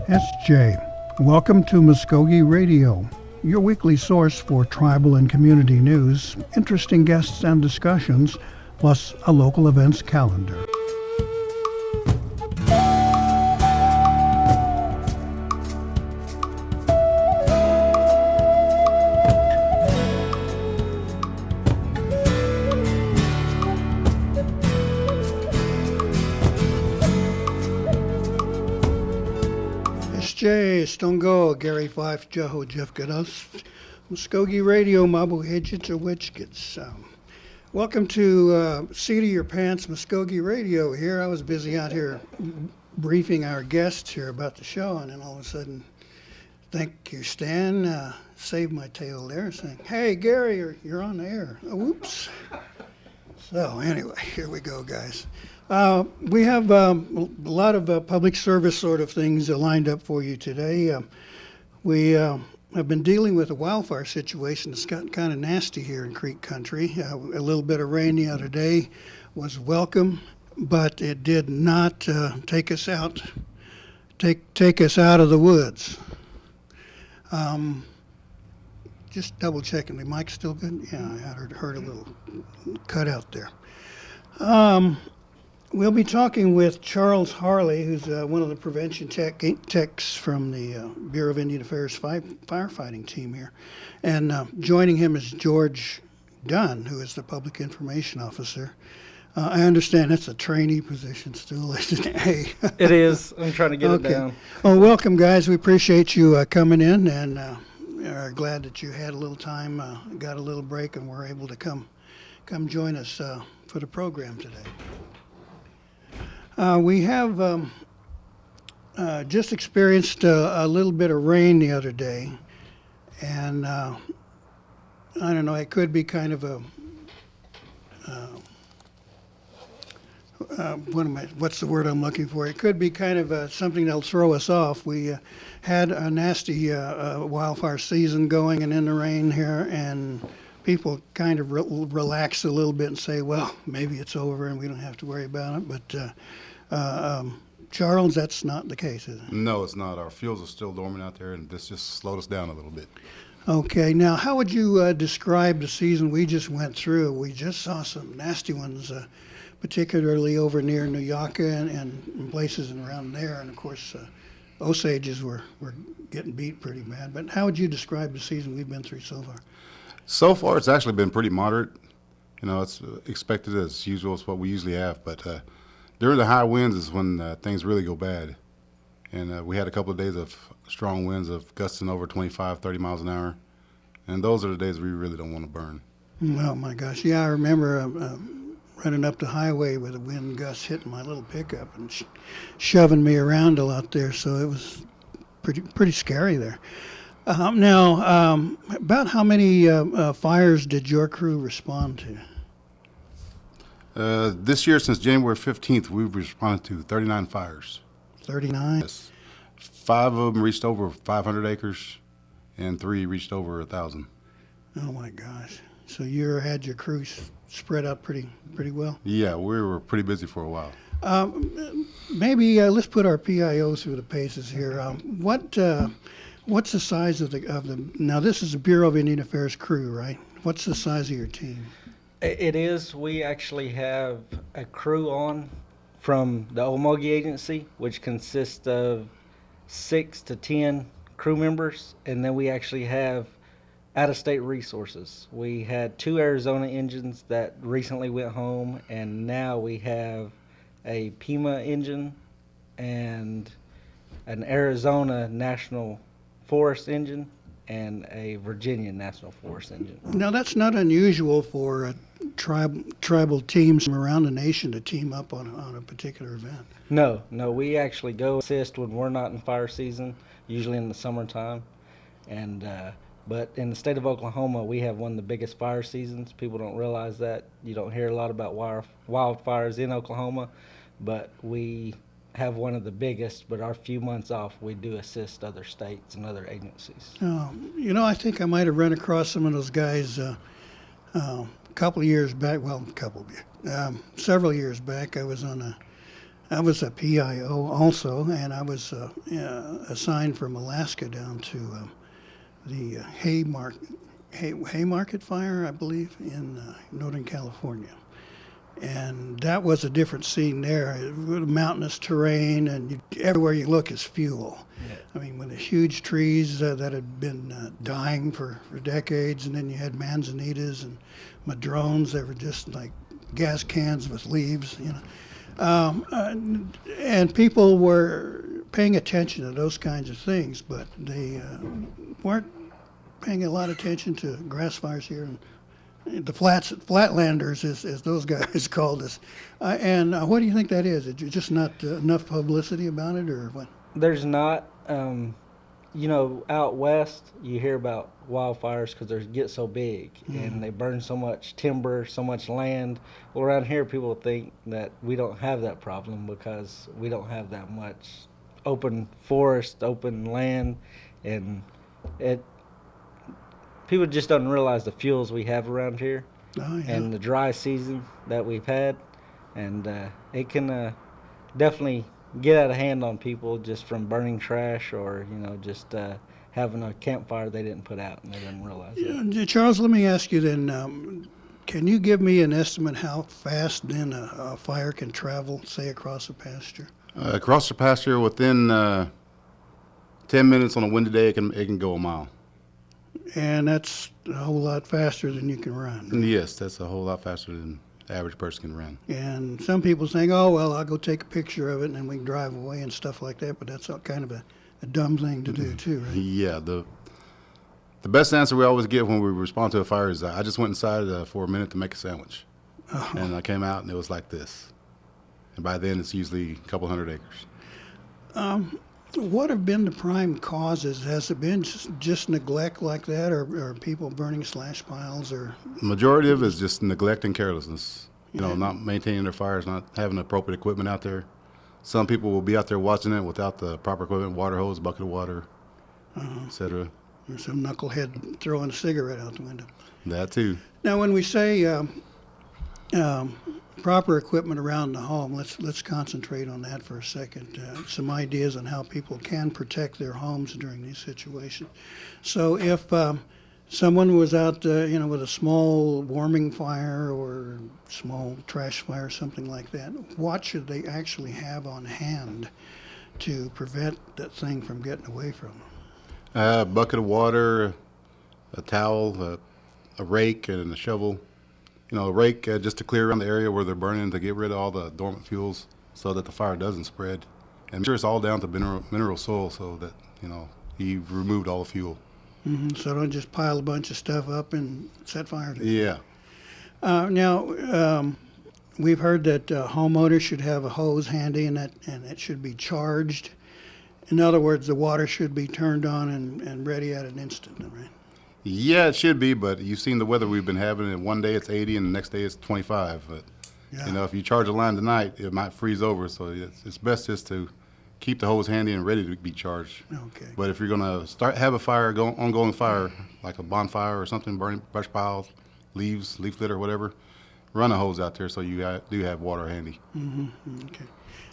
SJ. Welcome to Mvskoke Radio, your weekly source for tribal and community news, interesting guests and discussions, plus a local events calendar. Stongo, Gary Fife, Jeho Jeffgados, Mvskoke Radio, Mabu Hidgets or Witchgets. Welcome to Seat of Your Pants, Mvskoke Radio here. I was busy out here briefing our guests here about the show, and then all of a sudden, thank you, Stan, saved my tail there, saying, hey, Gary, you're on the air. Oh, whoops. So anyway, here we go, guys. We have a lot of public service sort of things lined up for you today. We have been dealing with a wildfire situation that's gotten kind of nasty here in Creek Country. A little bit of rain the other day was welcome, but it did not take us out of the woods. Just double checking, the mic's still good? Yeah, I heard a little cut out there. We'll be talking with Charles Harley, who's one of the prevention techs from the Bureau of Indian Affairs firefighting team here. And joining him is George Dunn, who is the public information officer. I understand that's a trainee position still, isn't it? Hey. It is. I'm trying to get it down. Well, welcome, guys. We appreciate you coming in, and are glad that you had a little time, got a little break, and were able to come join us for the program today. We have just experienced a little bit of rain the other day, and I don't know, it could be kind of a, what's the word I'm looking for? It could be kind of something that'll throw us off. We had a nasty wildfire season going and in the rain here, and people kind of relax a little bit and say, well, maybe it's over and we don't have to worry about it. But Charles, that's not the case, is it? No, it's not. Our fields are still dormant out there, and this just slowed us down a little bit. Okay. Now, how would you describe the season we just went through? We just saw some nasty ones, particularly over near New York and places around there. And, of course, Osages were getting beat pretty bad. But how would you describe the season we've been through so far? So far, it's actually been pretty moderate. You know, it's expected as usual. It's what we usually have. But during the high winds is when things really go bad. And we had a couple of days of strong winds of gusting over 25, 30 miles an hour. And those are the days we really don't want to burn. Oh, my gosh. Yeah, I remember running up the highway with a wind gust hitting my little pickup and shoving me around a lot there. So it was pretty scary there. Now, about how many fires did your crew respond to? This year, since January 15th, we've responded to 39 fires. 39? Yes. 5 of them reached over 500 acres, and 3 reached over 1,000. Oh, my gosh. So you had your crew spread out pretty well? Yeah, we were pretty busy for a while. Maybe let's put our PIOs through the paces here. What's the size of the? Now this is the Bureau of Indian Affairs crew, right? What's the size of your team? It is. We actually have a crew on from the Omogi Agency, which consists of 6 to 10 crew members, and then we actually have out-of-state resources. We had 2 Arizona engines that recently went home, and now we have a Pima engine and an Arizona National Forest engine and a Virginia National Forest engine. Now that's not unusual for tribal teams from around the nation to team up on a particular event. No, we actually go assist when we're not in fire season, usually in the summertime. And but in the state of Oklahoma, we have one of the biggest fire seasons. People don't realize that. You don't hear a lot about wildfires in Oklahoma, but we have one of the biggest, but our few months off, we do assist other states and other agencies. I think I might have run across some of those guys a couple of years back. Well, several years back, I was on I was a PIO also, and I was assigned from Alaska down to the Haymarket fire, I believe, in Northern California. And that was a different scene there. Mountainous terrain, and everywhere you look is fuel. Yeah. I mean, with the huge trees that had been dying for decades, and then you had manzanitas and madrones that were just like gas cans with leaves, you know. And people were paying attention to those kinds of things, but they weren't paying a lot of attention to grass fires here and the flatlanders, as those guys called us. And what do you think that is? Is it just not enough publicity about it, or what? There's not, you know, out west you hear about wildfires because they get so big and they burn so much timber, so much land. Well, around here people think that we don't have that problem because we don't have that much open forest, open land, and people just don't realize the fuels we have around here. Oh, yeah. And the dry season that we've had, and it can definitely get out of hand on people just from burning trash or, you know, just having a campfire they didn't put out and they didn't realize it. Yeah, Charles, let me ask you then, can you give me an estimate how fast then a fire can travel, say, across a pasture? Across the pasture, within 10 minutes on a windy day, it can go a mile. And that's a whole lot faster than you can run. Yes, that's a whole lot faster than the average person can run. And some people think, oh, well, I'll go take a picture of it and then we can drive away and stuff like that, but that's kind of a dumb thing to do too, right? Yeah, the best answer we always get when we respond to a fire is, I just went inside for a minute to make a sandwich. Oh. And I came out and it was like this. And by then it's usually a couple hundred acres. What have been the prime causes? Has it been just neglect like that, or people burning slash piles, or? Majority of it is just neglect and carelessness. You know, Yeah. not maintaining their fires, not having appropriate equipment out there. Some people will be out there watching it without the proper equipment, water hose, bucket of water, etc. Or some knucklehead throwing a cigarette out the window? That too. Now, when we say proper equipment around the home, let's concentrate on that for a second. Some ideas on how people can protect their homes during these situations. So, if someone was out, with a small warming fire or small trash fire, something like that, what should they actually have on hand to prevent that thing from getting away from them? A bucket of water, a towel, a rake, and a shovel. You know, a rake just to clear around the area where they're burning to get rid of all the dormant fuels so that the fire doesn't spread. And make sure it's all down to mineral soil so that, you know, you've removed all the fuel. Mm-hmm. So don't just pile a bunch of stuff up and set fire to it. Yeah. Now, we've heard that homeowners should have a hose handy and it should be charged. In other words, the water should be turned on and ready at an instant, right? Yeah, it should be, but you've seen the weather we've been having, and one day it's 80 and the next day it's 25. But, Yeah. you know, if you charge a line tonight, it might freeze over, so it's best just to keep the hose handy and ready to be charged. Okay. But if you're going to have a fire, ongoing fire, like a bonfire or something, burning brush piles, leaf litter, whatever, run a hose out there so you do have water handy. Okay.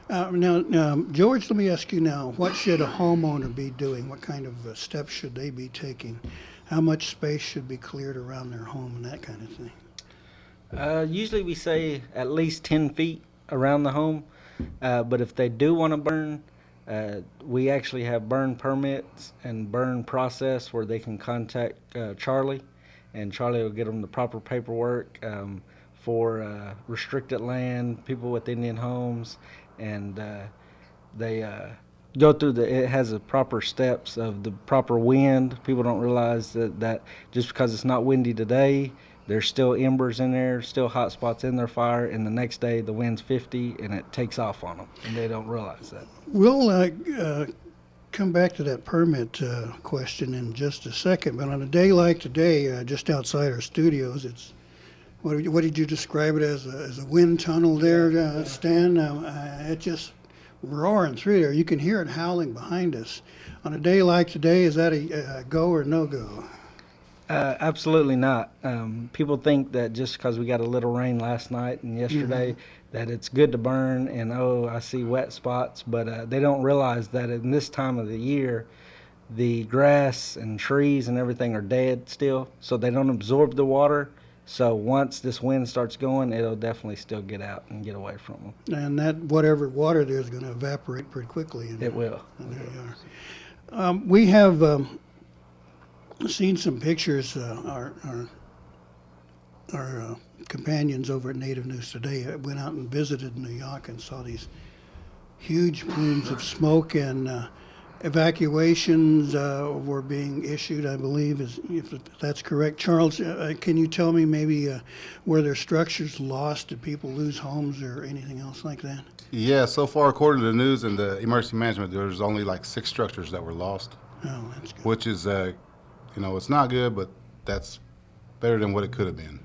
Now, George, let me ask you now, what should a homeowner be doing? What kind of steps should they be taking? How much space should be cleared around their home and that kind of thing? Usually we say at least 10 feet around the home, but if they do want to burn, we actually have burn permits and burn process where they can contact Charlie, and Charlie will get them the proper paperwork for restricted land, people with Indian homes, and they go through it has the proper steps of the proper wind. People don't realize that just because it's not windy today, there's still embers in there, still hot spots in their fire, and the next day the wind's 50 and it takes off on them, and they don't realize that. We'll come back to that permit question in just a second, but on a day like today, just outside our studios, it's what did you describe it as a wind tunnel there, Stan? It just roaring through there. You can hear it howling behind us. On a day like today, is that a go or no go? Absolutely not. People think that just because we got a little rain last night and yesterday, that it's good to burn and, oh, I see wet spots. But they don't realize that in this time of the year, the grass and trees and everything are dead still, so they don't absorb the water. So once this wind starts going, it'll definitely still get out and get away from them. And that whatever water there is going to evaporate pretty quickly. It will. And there you are. We have seen some pictures. Our companions over at Native News Today went out and visited New York and saw these huge plumes of smoke, and evacuations were being issued, I believe, if that's correct. Charles, can you tell me maybe were there structures lost? Did people lose homes or anything else like that? Yeah, so far, according to the news and the emergency management, there's only like 6 structures that were lost, Oh, that's good. which is, it's not good, but that's better than what it could have been.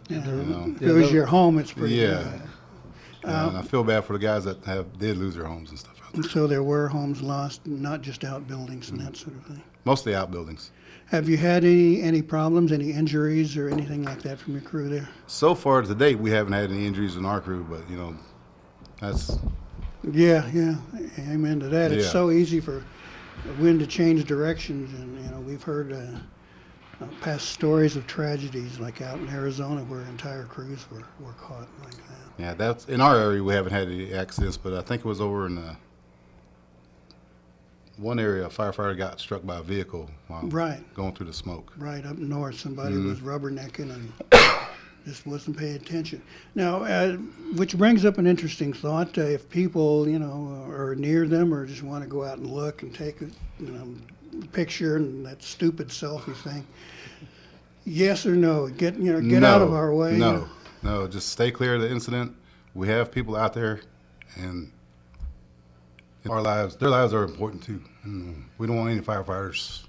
Yeah, know. if it was your home, it's pretty Yeah. good. And I feel bad for the guys that did lose their homes and stuff out there. So there were homes lost, not just outbuildings and that sort of thing. Mostly outbuildings. Have you had any problems, any injuries or anything like that from your crew there? So far to date, we haven't had any injuries in our crew, but that's Yeah, amen to that. It's Yeah. so easy for the wind to change directions, and we've heard past stories of tragedies like out in Arizona where entire crews were caught like that. yeah. That's in our area. We haven't had any accidents, but I think it was over in one area. A firefighter got struck by a vehicle while Right. going through the smoke. Right up north, somebody was rubbernecking and just wasn't paying attention. Now, which brings up an interesting thought. If people, are near them or just want to go out and look and take a picture and that stupid selfie thing, yes or no? Get out of our way. No, just stay clear of the incident. We have people out there, and their lives are important too. We don't want any firefighters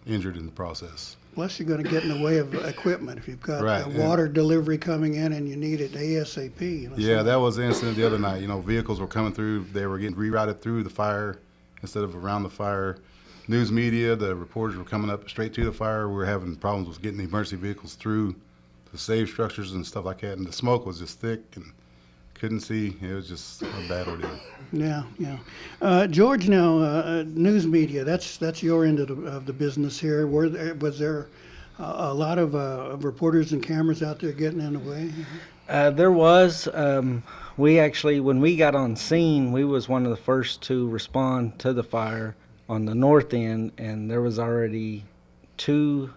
injured in the process. Plus, you're going to get in the way of equipment if you've got Right, water delivery coming in and you need it ASAP. Yeah, that was the incident the other night. Vehicles were coming through. They were getting rerouted through the fire instead of around the fire. News media, the reporters were coming up straight to the fire. We were having problems with getting the emergency vehicles through to save structures and stuff like that. And the smoke was just thick and couldn't see. It was just a bad ordeal. Yeah. George, now news media. That's your end of the business here. Was there a lot of reporters and cameras out there getting in the way? There was. We actually, when we got on scene, we was one of the first to respond to the fire on the north end, and there was already 2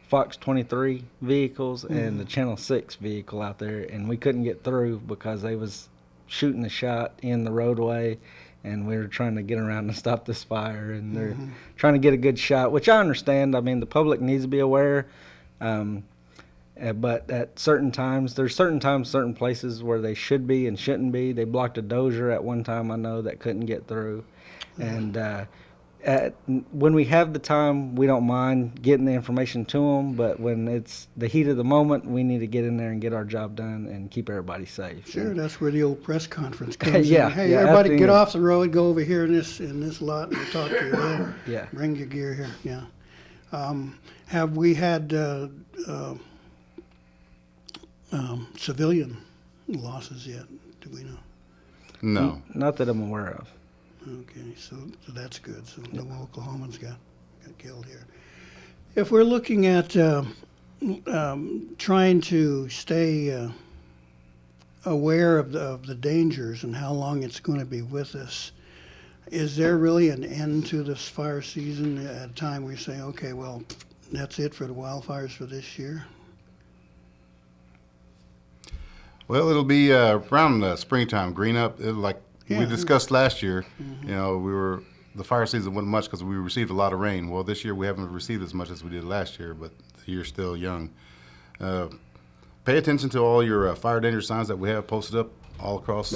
Fox 23 vehicles and the Channel 6 vehicle out there, and we couldn't get through because they was shooting a shot in the roadway, and we were trying to get around and stop this fire, and they're trying to get a good shot, which I understand. I mean, the public needs to be aware, but at certain times, there's certain places where they should be and shouldn't be. They blocked a dozer at one time, I know, that couldn't get through, and when we have the time, we don't mind getting the information to them, but when it's the heat of the moment, we need to get in there and get our job done and keep everybody safe. Sure, that's where the old press conference comes Yeah, in. Hey, yeah, everybody at the get end. off the road, go over here in this lot, and we'll talk to you later. Yeah. Bring your gear here, yeah. Have we had civilian losses yet? Do we know? No. Not that I'm aware of. Okay, so that's good. So no Oklahomans got killed here. If we're looking at trying to stay aware of the dangers and how long it's going to be with us, is there really an end to this fire season at a time where you say, okay, well, that's it for the wildfires for this year? Well, it'll be around springtime, green up. We discussed last year, the fire season wasn't much because we received a lot of rain. Well, this year we haven't received as much as we did last year, but the year's still young. Pay attention to all your fire danger signs that we have posted up all across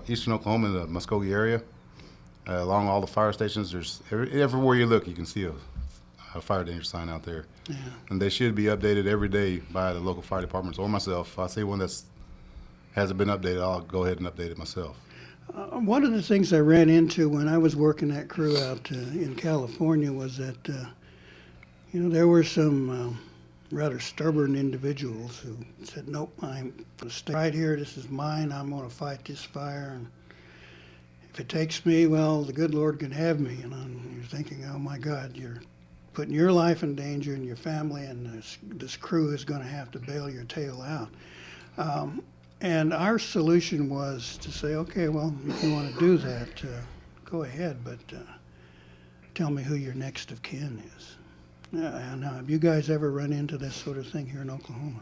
eastern Oklahoma in the Mvskoke area. Along all the fire stations, there's everywhere you look, you can see a fire danger sign out there. Yeah. And they should be updated every day by the local fire departments or myself. If I see one that hasn't been updated, I'll go ahead and update it myself. One of the things I ran into when I was working that crew out in California was that, There were some rather stubborn individuals who said, nope, I'm going to stay right here. This is mine. I'm going to fight this fire. And if it takes me, well, the good Lord can have me. And you're thinking, oh, my God, you're putting your life in danger and your family, and this crew is going to have to bail your tail out. And our solution was to say, okay, well, if you want to do that, go ahead, but tell me who your next of kin is. Now, have you guys ever run into this sort of thing here in Oklahoma?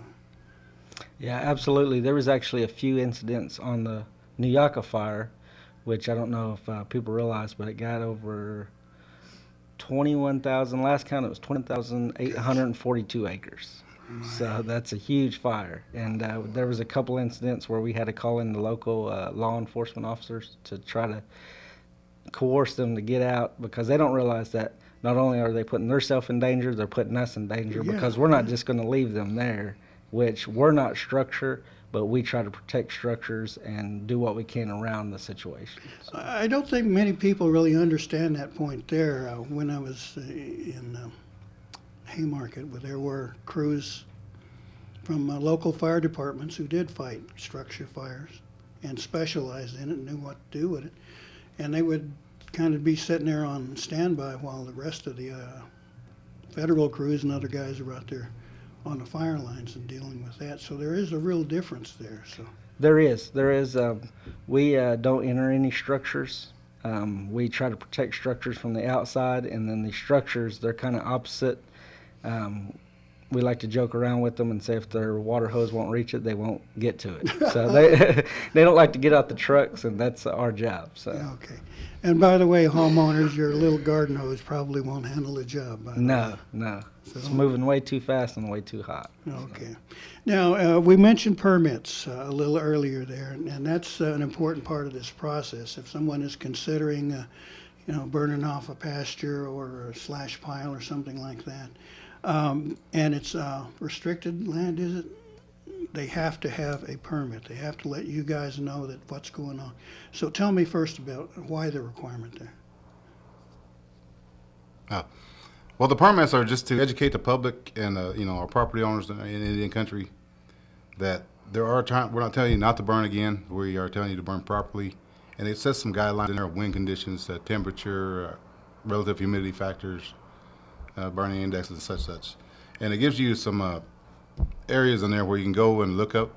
Yeah, absolutely. There was actually a few incidents on the New Yucca fire, which I don't know if people realize, but it got over 21,000. Last count, it was 20,842 acres. So that's a huge fire. And there was a couple incidents where we had to call in the local law enforcement officers to try to coerce them to get out, because they don't realize that not only are they putting themselves in danger, they're putting us in danger, because we're not just going to leave them there, which we're not structure, but we try to protect structures and do what we can around the situation. So. I don't think many people really understand that point there. When I was in Haymarket, where there were crews from local fire departments who did fight structure fires and specialized in it and knew what to do with it. And they would kind of be sitting there on standby while the rest of the federal crews and other guys are out there on the fire lines and dealing with that. So there is a real difference there. So There is. We don't enter any structures. We try to protect structures from the outside, and then the structures, they're kind of opposite. We like to joke around with them and say if their water hose won't reach it, they won't get to it. So they don't like to get out the trucks, and that's our job. So. Okay. And by the way, homeowners, your little garden hose probably won't handle the job. No. So, It's moving way too fast and way too hot. Okay. Now, we mentioned permits a little earlier there, and that's an important part of this process. If someone is considering, burning off a pasture or a slash pile or something like that, and it's restricted land, is it? They have to have a permit. They have to let you guys know that what's going on. So tell me first about why the requirement there. Well, the permits are just to educate the public and our property owners in Indian country that there are times we're not telling you not to burn again. We are telling you to burn properly, and it sets some guidelines in there of wind conditions, temperature, relative humidity factors, burning indexes, and such. And it gives you some areas in there where you can go and look up.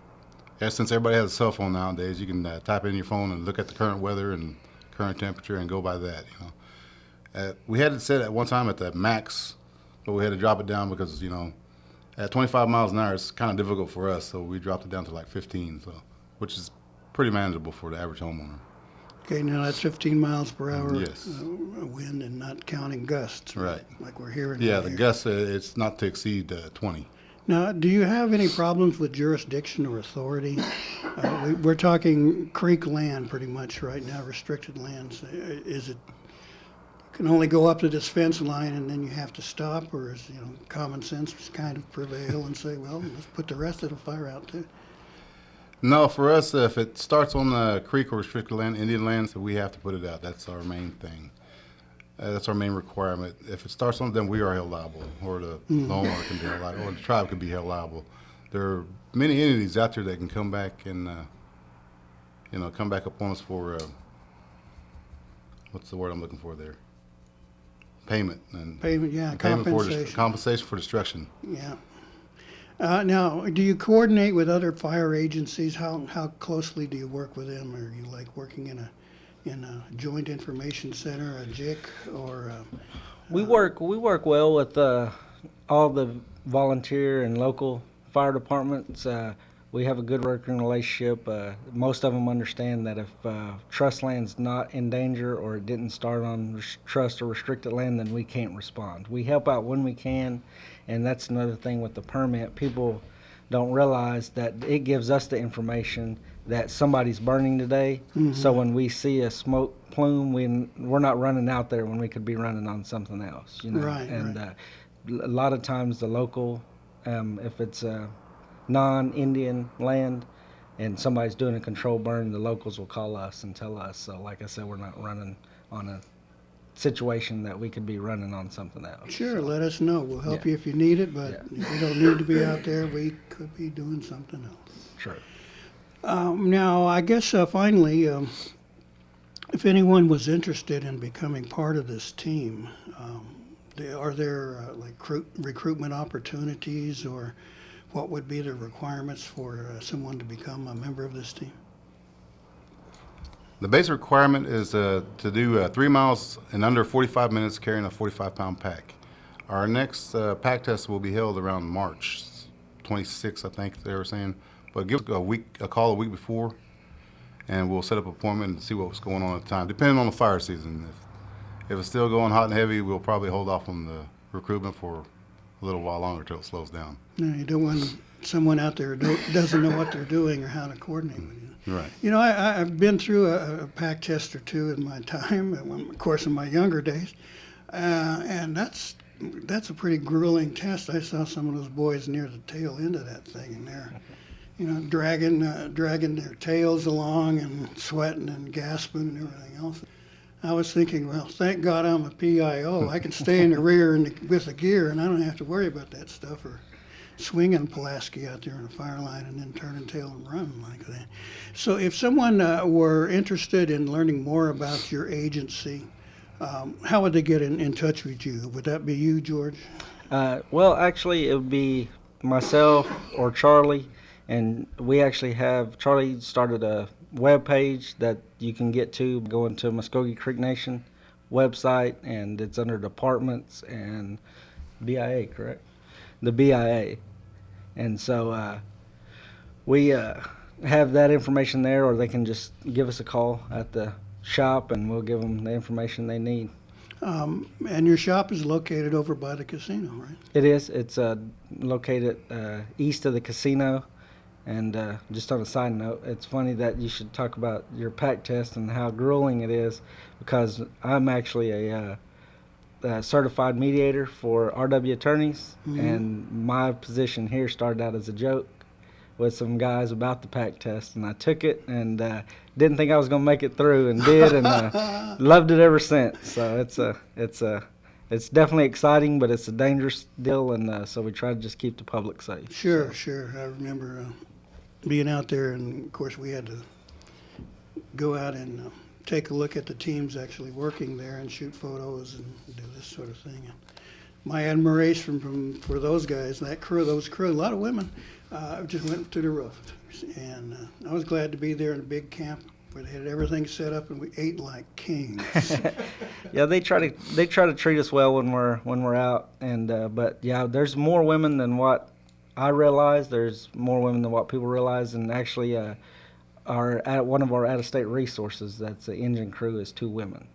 And since everybody has a cell phone nowadays, you can type in your phone and look at the current weather and current temperature and go by that. We had it set at one time at the max, but we had to drop it down because at 25 miles an hour it's kind of difficult for us, so we dropped it down to like 15, which is pretty manageable for the average homeowner. Okay, now that's 15 miles per hour Yes. Wind, and not counting gusts. Right. Like we're hearing. Yeah, right the here. gusts, it's not to exceed 20. Now, do you have any problems with jurisdiction or authority? We're talking creek land pretty much right now, restricted lands. Is it can only go up to this fence line and then you have to stop, or is common sense kind of prevail and say, well, let's put the rest of the fire out too? No, for us, if it starts on the creek or restricted land, Indian lands, we have to put it out. That's our main thing. That's our main requirement. If it starts on, then we are held liable, or the homeowner can be held liable, or the tribe can be held liable. There are many entities out there that can come back and, come back upon us for, what's the word I'm looking for there? Payment. Payment, yeah, Payment compensation. for compensation for destruction. Yeah. Now, do you coordinate with other fire agencies? How closely do you work with them? Are you like working in a joint information center, a JIC, or? We work well with all the volunteer and local fire departments. We have a good working relationship. Most of them understand that if trust land's not in danger or it didn't start on trust or restricted land, then we can't respond. We help out when we can, and that's another thing with the permit. People don't realize that it gives us the information that somebody's burning today. So when we see a smoke plume, we're not running out there when we could be running on something else. Right, and right. A lot of times the local, if it's non-Indian land and somebody's doing a controlled burn, the locals will call us and tell us. So like I said, we're not running on a situation that we could be running on something else. Sure, So, let us know. We'll help Yeah. you if you need it, but Yeah. if you don't need to be out there, we could be doing something else. sure. Now, I guess finally, if anyone was interested in becoming part of this team, are there like recruitment opportunities, or what would be the requirements for someone to become a member of this team? The basic requirement is to do 3 miles in under 45 minutes carrying a 45-pound pack. Our next pack test will be held around March 26th, I think they were saying. But give us a call a week before, and we'll set up an appointment and see what's going on at the time, depending on the fire season. If it's still going hot and heavy, we'll probably hold off on the recruitment for a little while longer until it slows down. No, you don't want someone out there who doesn't know what they're doing or how to coordinate with you. Right. You know, I've been through a pack test or two in my time, of course, in my younger days, and that's a pretty grueling test. I saw some of those boys near the tail end of that thing, and they're, you know, dragging their tails along and sweating and gasping and everything else. I was thinking, well, thank God I'm a PIO. I can stay in the rear with the gear, and I don't have to worry about that stuff, or swinging Pulaski out there in a fire line and then turning tail and running like that. So if someone were interested in learning more about your agency, how would they get in touch with you? Would that be you, George? Well, actually, it would be myself or Charlie, and we actually have Charlie started a web page that you can get to going to Mvskoke Creek Nation website, and it's under departments and BIA, correct? The BIA. And so we have that information there, or they can just give us a call at the shop and we'll give them the information they need. And your shop is located over by the casino, right? It is. It's located east of the casino. And just on a side note, it's funny that you should talk about your pack test and how grueling it is, because I'm actually a certified mediator for RW attorneys, and my position here started out as a joke with some guys about the pack test, and I took it and didn't think I was going to make it through, and did, and loved it ever since. So it's definitely exciting, but it's a dangerous deal, and so we try to just keep the public safe. Sure. I remember being out there, and of course we had to go out and take a look at the teams actually working there and shoot photos and do this sort of thing. And my admiration for those guys, those crew, a lot of women, just went to the roof. And I was glad to be there in a big camp where they had everything set up and we ate like kings. Yeah, they try to treat us well when we're out, and but yeah, there's more women than what I realize. There's more women than what people realize, and actually one of our out-of-state resources, that's the engine crew, is 2 women.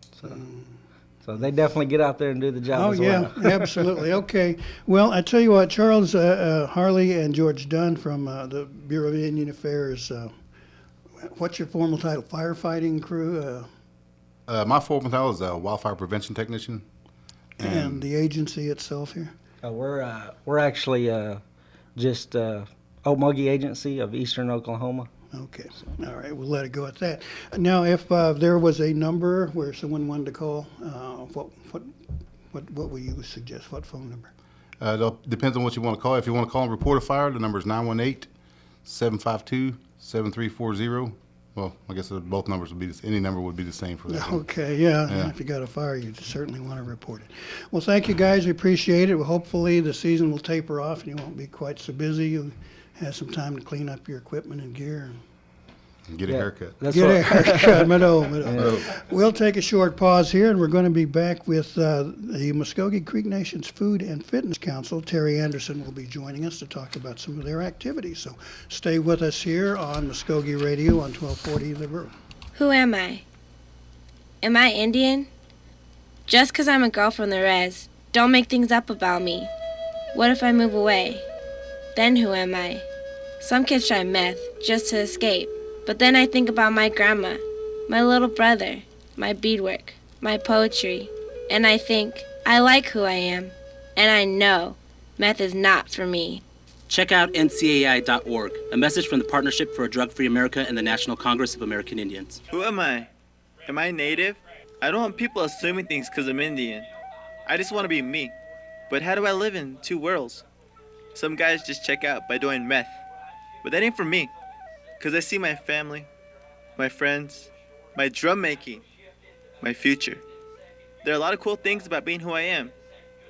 So they definitely get out there and do the job as well. Oh, yeah, absolutely. Okay. Well, I tell you what, Charles Harley and George Dunn from the Bureau of Indian Affairs, what's your formal title? Firefighting crew? My formal title is a wildfire prevention technician. And the agency itself here? We're actually just Okmulgee Agency of Eastern Oklahoma. Okay. All right. We'll let it go at that. Now, if there was a number where someone wanted to call, what would you suggest? What phone number? It depends on what you want to call. If you want to call and report a fire, the number is 918-752-7340. Well, I guess both numbers would be any number would be the same for that. Okay, yeah. If you got a fire, you certainly want to report it. Well, thank you guys. We appreciate it. Well, hopefully the season will taper off and you won't be quite so busy. You'll have some time to clean up your equipment and gear. And get a haircut. Get a haircut. We'll take a short pause here, and we're going to be back with the Mvskoke Creek Nation's Food and Fitness Council. Terry Anderson will be joining us to talk about some of their activities. So stay with us here on Mvskoke Radio on 1240 The Room. Who am I? Am I Indian? Just 'cause I'm a girl from the res, don't make things up about me. What if I move away? Then who am I? Some kids try meth just to escape. But then I think about my grandma, my little brother, my beadwork, my poetry, and I think, I like who I am, and I know meth is not for me. Check out ncai.org, a message from the Partnership for a Drug-Free America and the National Congress of American Indians. Who am I? Am I Native? I don't want people assuming things because I'm Indian. I just want to be me. But how do I live in two worlds? Some guys just check out by doing meth. But that ain't for me. Because I see my family, my friends, my drum making, my future. There are a lot of cool things about being who I am.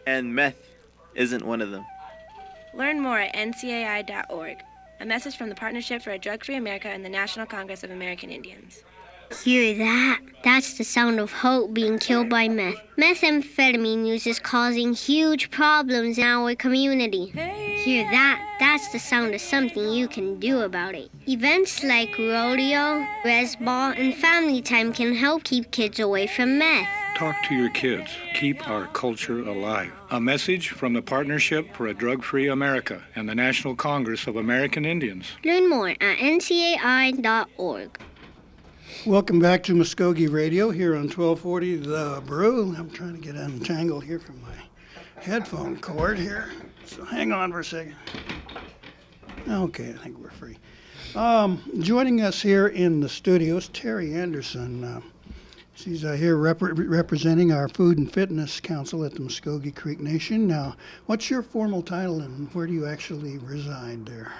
And meth isn't one of them. Learn more at ncai.org. A message from the Partnership for a Drug-Free America and the National Congress of American Indians. Hear that? That's the sound of hope being killed by meth. Methamphetamine use is causing huge problems in our community. Hear that? That's the sound of something you can do about it. Events like rodeo, res ball, and family time can help keep kids away from meth. Talk to your kids. Keep our culture alive. A message from the Partnership for a Drug-Free America and the National Congress of American Indians. Learn more at ncai.org. Welcome back to Mvskoke Radio here on 1240 The Brew. I'm trying to get untangled here from my headphone cord here. So hang on for a second. Okay, I think we're free. Joining us here in the studio is Terry Anderson. She's here representing our Food and Fitness Council at the Mvskoke Creek Nation. Now, what's your formal title and where do you actually reside there?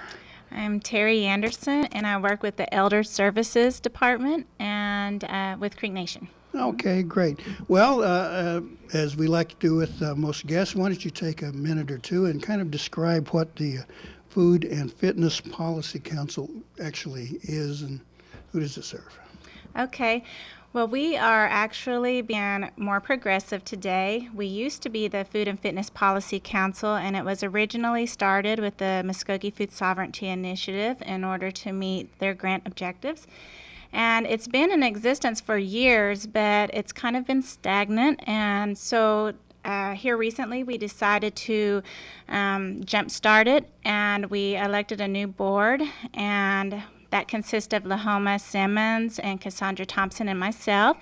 I'm Terry Anderson, and I work with the Elder Services Department and with Creek Nation. Okay, great. Well, as we like to do with most guests, why don't you take a minute or two and kind of describe what the Food and Fitness Policy Council actually is and who does it serve? Okay. Well, we are actually being more progressive today. We used to be the Food and Fitness Policy Council, and it was originally started with the Mvskoke Food Sovereignty Initiative in order to meet their grant objectives. And it's been in existence for years, but it's kind of been stagnant. And so here recently we decided to jumpstart it, and we elected a new board, and that consists of Lahoma Simmons and Cassandra Thompson and myself.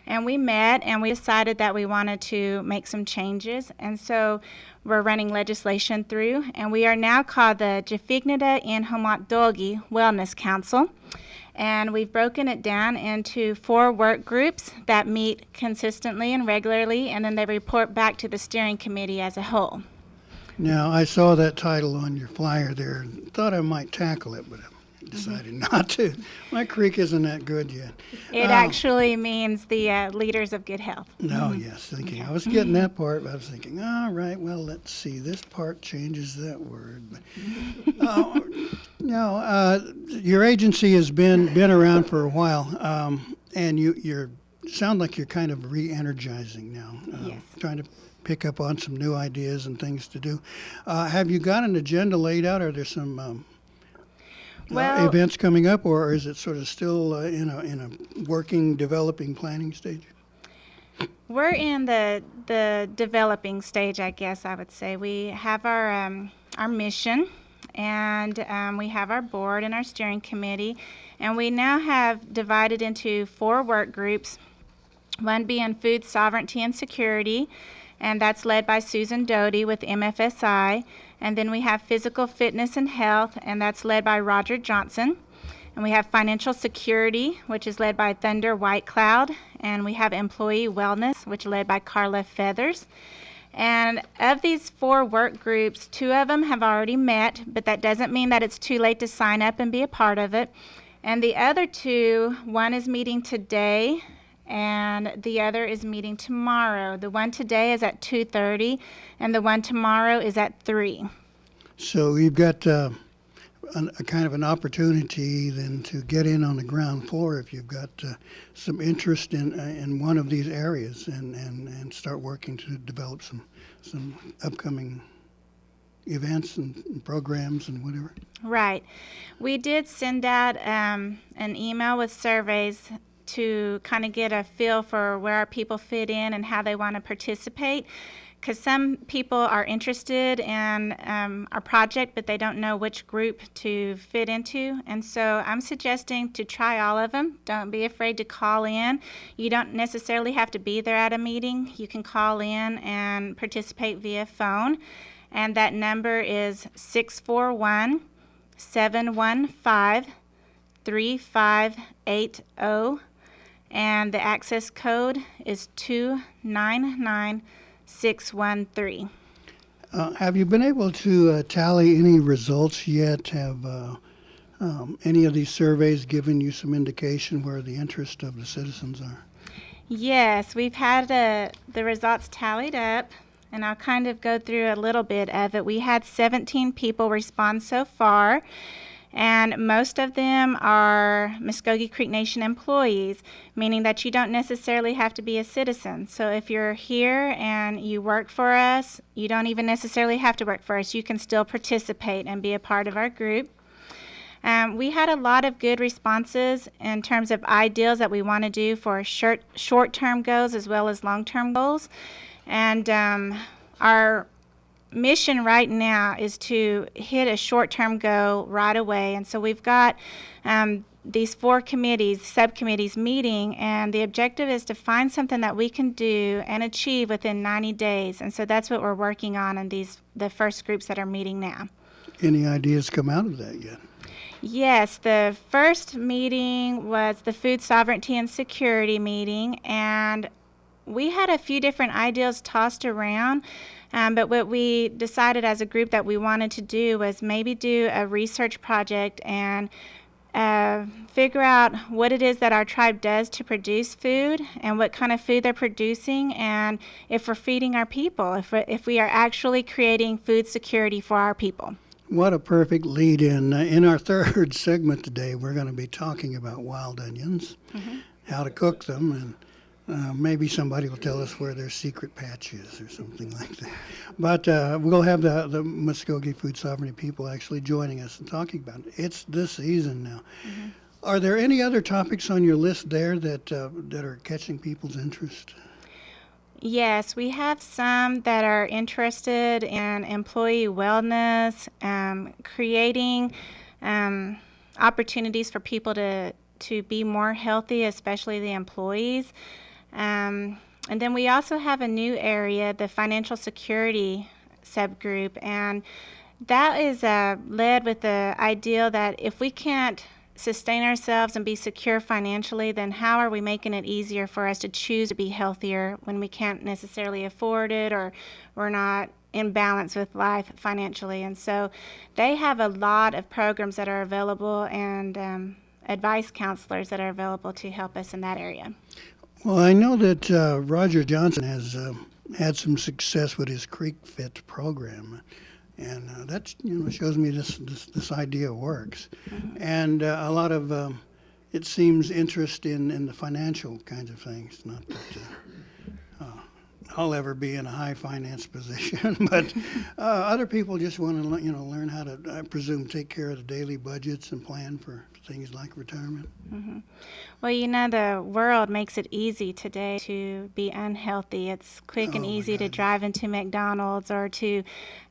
And we met and we decided that we wanted to make some changes. And so we're running legislation through. And we are now called the Jafignita in Hamatdogi Wellness Council. And we've broken it down into 4 work groups that meet consistently and regularly. And then they report back to the steering committee as a whole. Now, I saw that title on your flyer there and thought I might tackle it, but decided not to. My creek isn't that good yet. It actually means the leaders of good health. No, yes, thinking. I was getting that part, but I was thinking, all right, well, let's see. This part changes that word. But, your agency has been around for a while, and you sound like you're kind of re-energizing now. Yes. Trying to pick up on some new ideas and things to do. Have you got an agenda laid out? Are there some events coming up, or is it sort of still in a working, developing, planning stage? We're in the developing stage, I guess I would say. We have our mission, and we have our board and our steering committee, and we now have divided into 4 work groups, one being food sovereignty and security, and that's led by Susan Doty with MFSI. And then we have physical fitness and health, and that's led by Roger Johnson. And we have financial security, which is led by Thunder White Cloud. And we have employee wellness, which is led by Carla Feathers. And of these 4 work groups, 2 of them have already met, but that doesn't mean that it's too late to sign up and be a part of it. And the other 2, one is meeting today, and the other is meeting tomorrow. The one today is at 2:30, and the one tomorrow is at 3. So you've got a kind of an opportunity then to get in on the ground floor if you've got some interest in one of these areas and start working to develop some upcoming events and programs and whatever. Right. We did send out an email with surveys to kind of get a feel for where our people fit in and how they want to participate, because some people are interested in our project, but they don't know which group to fit into. And so I'm suggesting to try all of them. Don't be afraid to call in. You don't necessarily have to be there at a meeting. You can call in and participate via phone. And that number is 641-715-3580. and the access code is 299613. Have you been able to tally any results yet? Have any of these surveys given you some indication where the interest of the citizens are? Yes, we've had the results tallied up, and I'll kind of go through a little bit of it. We had 17 people respond so far, and most of them are Muskogee Creek Nation employees, meaning that you don't necessarily have to be a citizen. So if you're here and you work for us, you don't even necessarily have to work for us. You can still participate and be a part of our group. We had a lot of good responses in terms of ideals that we want to do for short-term goals as well as long-term goals. And our mission right now is to hit a short-term goal right away. And so we've got these 4 subcommittees meeting, and the objective is to find something that we can do and achieve within 90 days. And so that's what we're working on in the first groups that are meeting now. Any ideas come out of that yet? Yes, the first meeting was the Food Sovereignty and Security meeting, and we had a few different ideas tossed around, but what we decided as a group that we wanted to do was maybe do a research project and figure out what it is that our tribe does to produce food and what kind of food they're producing, and if we're feeding our people, if we are actually creating food security for our people. What a perfect lead-in. In our third segment today, we're going to be talking about wild onions, how to cook them, and maybe somebody will tell us where their secret patch is or something like that. But we'll have the Muskogee Food Sovereignty people actually joining us and talking about it. It's this season now. Are there any other topics on your list there that are catching people's interest? Yes, we have some that are interested in employee wellness, creating opportunities for people to be more healthy, especially the employees. And then we also have a new area, the financial security subgroup, and that is led with the idea that if we can't sustain ourselves and be secure financially, then how are we making it easier for us to choose to be healthier when we can't necessarily afford it or we're not in balance with life financially? And so they have a lot of programs that are available and advice counselors that are available to help us in that area. Well, I know that Roger Johnson has had some success with his Creek Fit program. And that shows me this idea works. And a lot of, it seems, interest in the financial kinds of things. Not that I'll ever be in a high finance position, but other people just want to learn how to, I presume, take care of the daily budgets and plan for things like retirement. Well, the world makes it easy today to be unhealthy. It's quick and easy to drive into McDonald's or to